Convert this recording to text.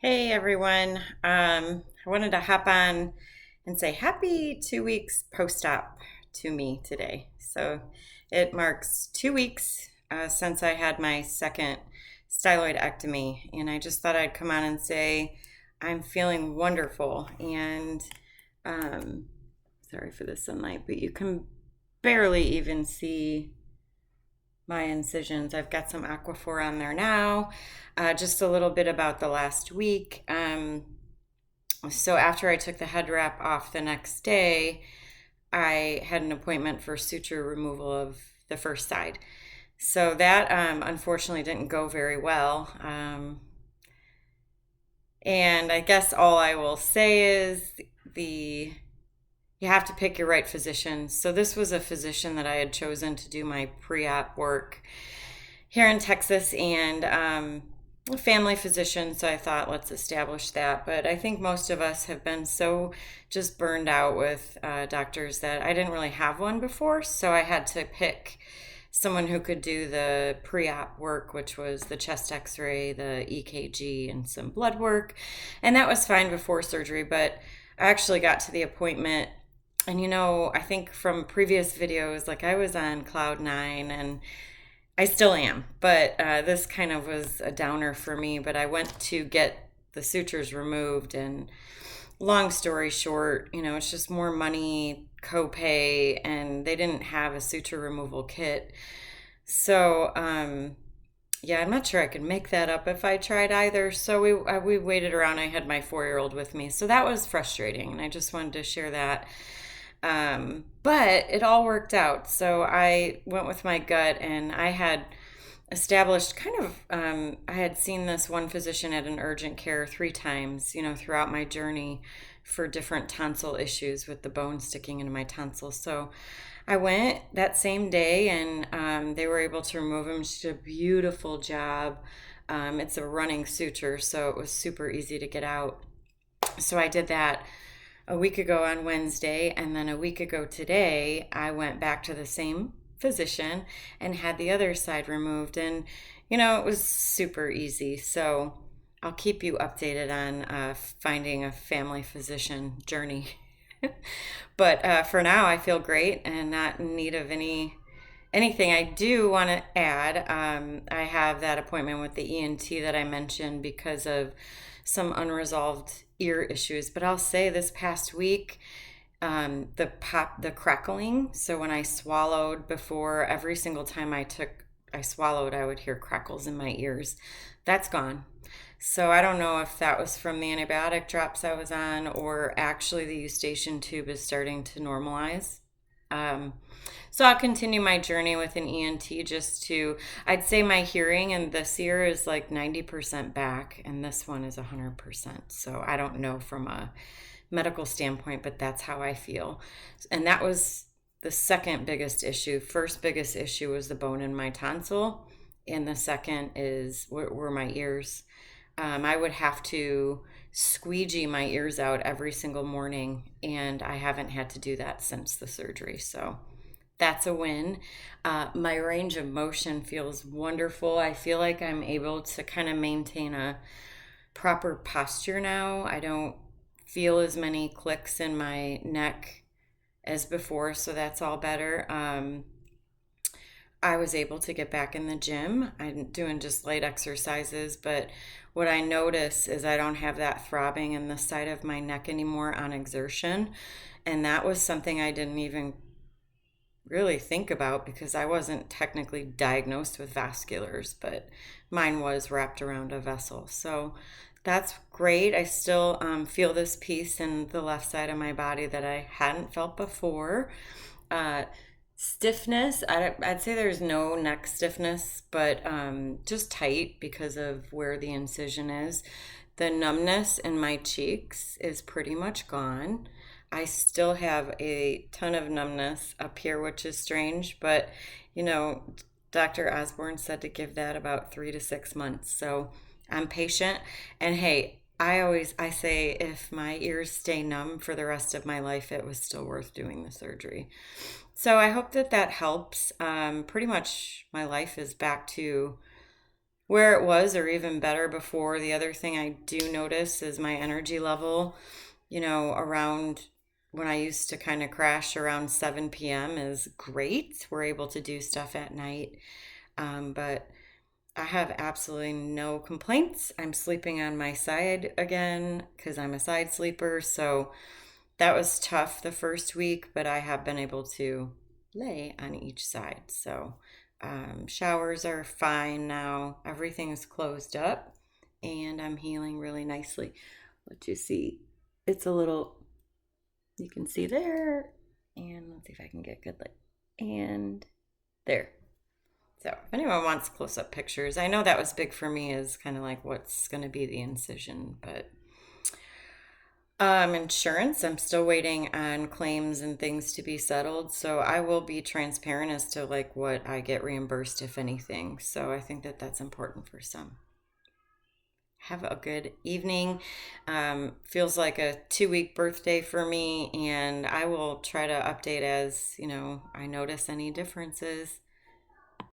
Hey everyone. I wanted to hop on and say happy 2 weeks post-op to me today. So it marks 2 weeks since I had my second styloidectomy, and I just thought I'd come on and say I'm feeling wonderful. And um, sorry for the sunlight, but you can barely even see my incisions. I've got some Aquaphor on there now. Just a little bit about the last week. So after I took the head wrap off the next day, I had an appointment for suture removal of the first side. So that unfortunately didn't go very well. And I guess all I will say is the you have to pick your right physician. So this was a physician that I had chosen to do my pre-op work here in Texas, and a family physician. So I thought, let's establish that. But I think most of us have been so just burned out with doctors that I didn't really have one before. So I had to pick someone who could do the pre-op work, which was the chest x-ray, the EKG, and some blood work. And that was fine before surgery. But I actually got to the appointment, and I think from previous videos, like I was on cloud nine, and I still am, but this kind of was a downer for me. But I went to get the sutures removed, and long story short, it's just more money, copay, and they didn't have a suture removal kit. So, yeah, I'm not sure I could make that up if I tried either. So we waited around. I had my 4-year-old with me, so that was frustrating, and I just wanted to share that. But it all worked out. So I went with my gut, and I had established I had seen this one physician at an urgent care 3 times, throughout my journey for different tonsil issues with the bone sticking into my tonsils. So I went that same day, and they were able to remove them. She did a beautiful job. It's a running suture, so it was super easy to get out. So I did that a week ago on Wednesday, and then a week ago today, I went back to the same physician and had the other side removed. And, it was super easy. So I'll keep you updated on finding a family physician journey. But for now, I feel great and not in need of anything. I do want to add, I have that appointment with the ENT that I mentioned because of some unresolved ear issues. But I'll say this past week, the crackling. So when I swallowed before, every single time I swallowed, I would hear crackles in my ears. That's gone. So I don't know if that was from the antibiotic drops I was on, or actually the eustachian tube is starting to normalize. Um, so I'll continue my journey with an ENT I'd say my hearing in this ear is like 90% back, and this one is 100%. So I don't know from a medical standpoint, but that's how I feel. And that was the second biggest issue. First biggest issue was the bone in my tonsil, and the second were my ears. I would have to squeegee my ears out every single morning, and I haven't had to do that since the surgery. So that's a win. My range of motion feels wonderful. I feel like I'm able to kind of maintain a proper posture now. I don't feel as many clicks in my neck as before, so that's all better. I was able to get back in the gym. I'm doing just light exercises, but what I notice is I don't have that throbbing in the side of my neck anymore on exertion. And that was something I didn't even really think about because I wasn't technically diagnosed with vasculars, but mine was wrapped around a vessel. So that's great. I still feel this peace in the left side of my body that I hadn't felt before. Uh, Stiffness, I'd say there's no neck stiffness, but just tight because of where the incision is. The numbness in my cheeks is pretty much gone. I still have a ton of numbness up here, which is strange, but you know, Dr. Osborne said to give that about 3 to 6 months. So I'm patient. And hey, I say if my ears stay numb for the rest of my life, it was still worth doing the surgery. So I hope that helps. Pretty much my life is back to where it was or even better before. The other thing I do notice is my energy level, around when I used to kind of crash around 7 p.m. is great. We're able to do stuff at night. But I have absolutely no complaints. I'm sleeping on my side again because I'm a side sleeper. So that was tough the first week, but I have been able to lay on each side. So showers are fine now. Everything is closed up and I'm healing really nicely. Let you see. It's a little, you can see there. And let's see if I can get good light. And there. So if anyone wants close up pictures, I know that was big for me, is kind of like what's going to be the incision, but insurance, I'm still waiting on claims and things to be settled. So I will be transparent as to like what I get reimbursed, if anything. So I think that that's important for some. Have a good evening. Feels like a 2-week birthday for me, and I will try to update as, I notice any differences.